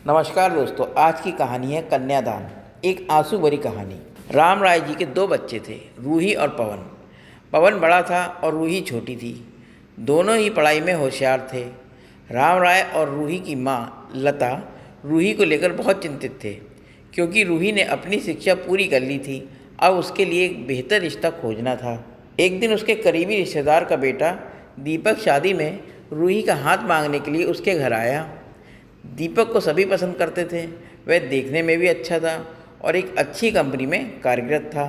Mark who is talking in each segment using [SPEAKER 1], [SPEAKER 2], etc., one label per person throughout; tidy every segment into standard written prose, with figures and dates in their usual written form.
[SPEAKER 1] नमस्कार दोस्तों, आज की कहानी है कन्यादान। एक आंसू भरी कहानी। राम राय जी के दो बच्चे थे, रूही और पवन। पवन बड़ा था और रूही छोटी थी। दोनों ही पढ़ाई में होशियार थे। राम राय और रूही की माँ लता रूही को लेकर बहुत चिंतित थे, क्योंकि रूही ने अपनी शिक्षा पूरी कर ली थी। अब उसके लिए एक बेहतर रिश्ता खोजना था। एक दिन उसके करीबी रिश्तेदार का बेटा दीपक शादी में रूही का हाथ मांगने के लिए उसके घर आया। दीपक को सभी पसंद करते थे। वह देखने में भी अच्छा था और एक अच्छी कंपनी में कार्यरत था।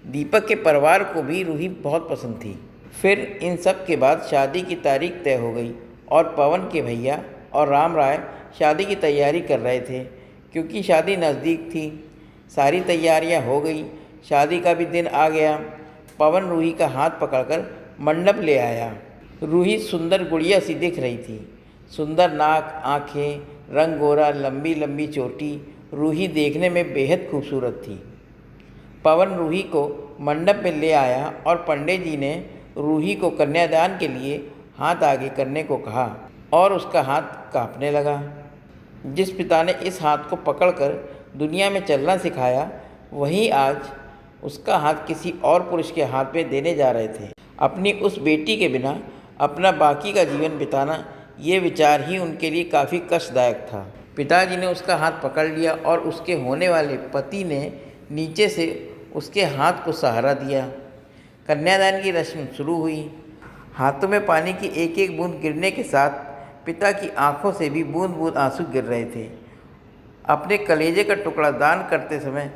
[SPEAKER 1] दीपक के परिवार को भी रूही बहुत पसंद थी। फिर इन सब के बाद शादी की तारीख तय हो गई और पवन के भैया और राम राय शादी की तैयारी कर रहे थे, क्योंकि शादी नज़दीक थी। सारी तैयारियां हो गई। शादी का भी दिन आ गया। पवन रूही का हाथ पकड़कर मंडप ले आया। रूही सुंदर गुड़िया सी दिख रही थी। सुंदर नाक, आँखें, रंग गोरा, लंबी लंबी चोटी। रूही देखने में बेहद खूबसूरत थी। पवन रूही को मंडप में ले आया और पंडित जी ने रूही को कन्यादान के लिए हाथ आगे करने को कहा और उसका हाथ कांपने लगा। जिस पिता ने इस हाथ को पकड़कर दुनिया में चलना सिखाया, वही आज उसका हाथ किसी और पुरुष के हाथ में देने जा रहे थे। अपनी उस बेटी के बिना अपना बाकी का जीवन बिताना, ये विचार ही उनके लिए काफ़ी कष्टदायक था। पिताजी ने उसका हाथ पकड़ लिया और उसके होने वाले पति ने नीचे से उसके हाथ को सहारा दिया। कन्यादान की रस्म शुरू हुई। हाथों में पानी की एक एक बूंद गिरने के साथ पिता की आंखों से भी बूंद बूंद आंसू गिर रहे थे। अपने कलेजे का टुकड़ा दान करते समय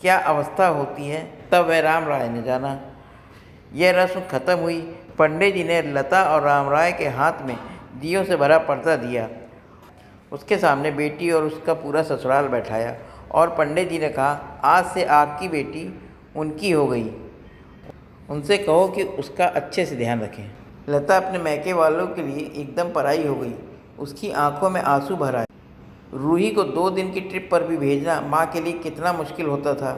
[SPEAKER 1] क्या अवस्था होती है, तब वह राम राय ने जाना। यह रस्म खत्म हुई। पंडित जी ने लता और राम राय के हाथ में दियों से भरा पर्दा दिया। उसके सामने बेटी और उसका पूरा ससुराल बैठाया और पंडित जी ने कहा, आज से आपकी बेटी उनकी हो गई। उनसे कहो कि उसका अच्छे से ध्यान रखें। लता अपने मैके वालों के लिए एकदम पराई हो गई। उसकी आंखों में आंसू भर आए। रूही को 2 दिन की ट्रिप पर भी भेजना माँ के लिए कितना मुश्किल होता था,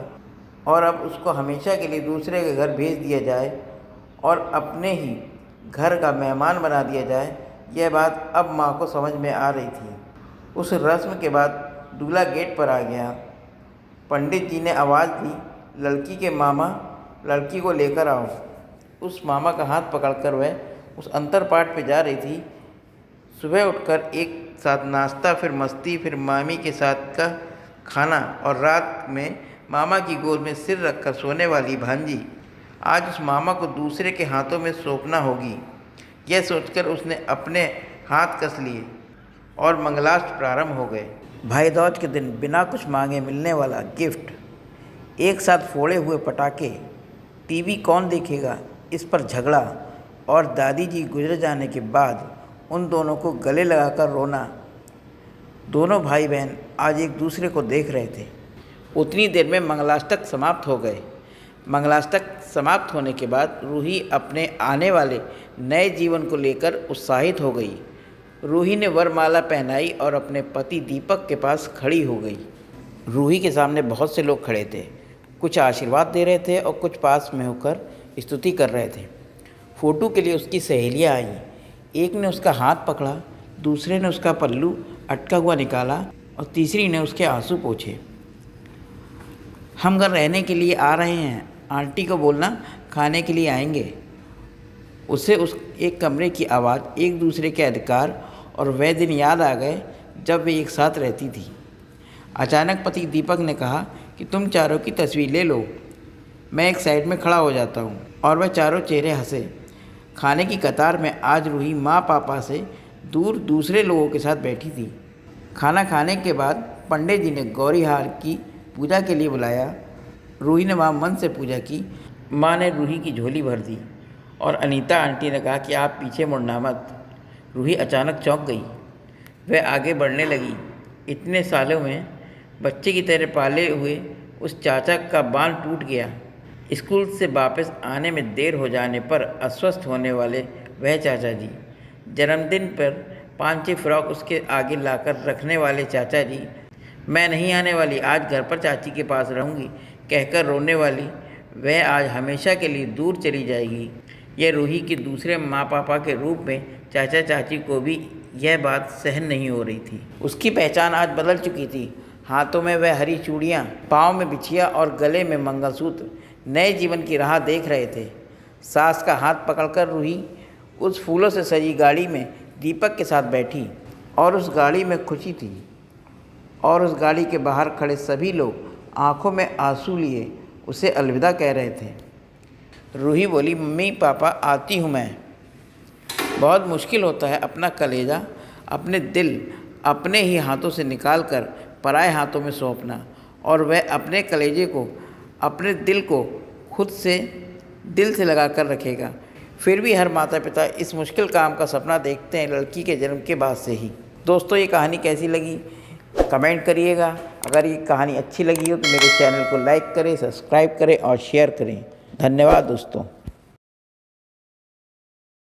[SPEAKER 1] और अब उसको हमेशा के लिए दूसरे के घर भेज दिया जाए और अपने ही घर का मेहमान बना दिया जाए, यह बात अब माँ को समझ में आ रही थी। उस रस्म के बाद दूल्हा गेट पर आ गया। पंडित जी ने आवाज़ दी, लड़की के मामा लड़की को लेकर आओ। उस मामा का हाथ पकड़कर वह उस अंतरपाट पे जा रही थी। सुबह उठकर एक साथ नाश्ता, फिर मस्ती, फिर मामी के साथ का खाना, और रात में मामा की गोद में सिर रखकर सोने वाली भांजी आज उस मामा को दूसरे के हाथों में सौंपना होगी। यह सोचकर उसने अपने हाथ कस लिए और मंगलाष्ट प्रारंभ हो गए। भाई दूज के दिन बिना कुछ मांगे मिलने वाला गिफ्ट, एक साथ फोड़े हुए पटाखे, टीवी कौन देखेगा इस पर झगड़ा, और दादी जी गुजर जाने के बाद उन दोनों को गले लगाकर रोना। दोनों भाई बहन आज एक दूसरे को देख रहे थे। उतनी देर में मंगलाष्टक समाप्त हो गए। मंगलाष्टक समाप्त होने के बाद रूही अपने आने वाले नए जीवन को लेकर उत्साहित हो गई। रूही ने वरमाला पहनाई और अपने पति दीपक के पास खड़ी हो गई। रूही के सामने बहुत से लोग खड़े थे। कुछ आशीर्वाद दे रहे थे और कुछ पास में होकर स्तुति कर रहे थे। फ़ोटो के लिए उसकी सहेलियाँ आईं। एक ने उसका हाथ पकड़ा, दूसरे ने उसका पल्लू अटका हुआ निकाला और तीसरी ने उसके आंसू पोंछे। हम घर रहने के लिए आ रहे हैं, आंटी को बोलना खाने के लिए आएंगे। उसे उस एक कमरे की आवाज़, एक दूसरे के अधिकार और वह दिन याद आ गए जब वे एक साथ रहती थी। अचानक पति दीपक ने कहा कि तुम चारों की तस्वीर ले लो। मैं एक साइड में खड़ा हो जाता हूँ। और वह चारों चेहरे हंसे। खाने की कतार में आज रूही माँ पापा से दूर दूसरे लोगों के साथ बैठी थी। खाना खाने के बाद पंडित जी ने गौरीहार की पूजा के लिए बुलाया। रूही ने वहाँ मन से पूजा की। माँ ने रूही की झोली भर दी और अनीता आंटी ने कहा कि आप पीछे मुड़ना मत। रूही अचानक चौंक गई। वह आगे बढ़ने लगी। इतने सालों में बच्चे की तरह पाले हुए उस चाचा का बांध टूट गया। स्कूल से वापस आने में देर हो जाने पर अस्वस्थ होने वाले वह चाचा जी, जन्मदिन पर 5-6 फ्रॉक उसके आगे लाकर रखने वाले चाचा जी, मैं नहीं आने वाली, आज घर पर चाची के पास रहूँगी कहकर रोने वाली वह आज हमेशा के लिए दूर चली जाएगी। यह रूही के दूसरे माँ पापा के रूप में चाचा चाची को भी यह बात सहन नहीं हो रही थी। उसकी पहचान आज बदल चुकी थी। हाथों में वह हरी चूड़ियाँ, पाँव में बिछिया और गले में मंगलसूत्र नए जीवन की राह देख रहे थे। सास का हाथ पकड़कर रूही उस फूलों से सजी गाड़ी में दीपक के साथ बैठी और उस गाड़ी में खुशी थी। और उस गाड़ी के बाहर खड़े सभी लोग आंखों में आंसू लिए उसे अलविदा कह रहे थे। रूही बोली, मम्मी पापा आती हूँ मैं। बहुत मुश्किल होता है अपना कलेजा, अपने दिल अपने ही हाथों से निकाल कर पराए हाथों में सौंपना, और वह अपने कलेजे को, अपने दिल को खुद से दिल से लगा कर रखेगा। फिर भी हर माता पिता इस मुश्किल काम का सपना देखते हैं लड़की के जन्म के बाद से ही। दोस्तों, ये कहानी कैसी लगी कमेंट करिएगा। अगर ये कहानी अच्छी लगी हो तो मेरे चैनल को लाइक करें, सब्सक्राइब करें और शेयर करें। धन्यवाद दोस्तों।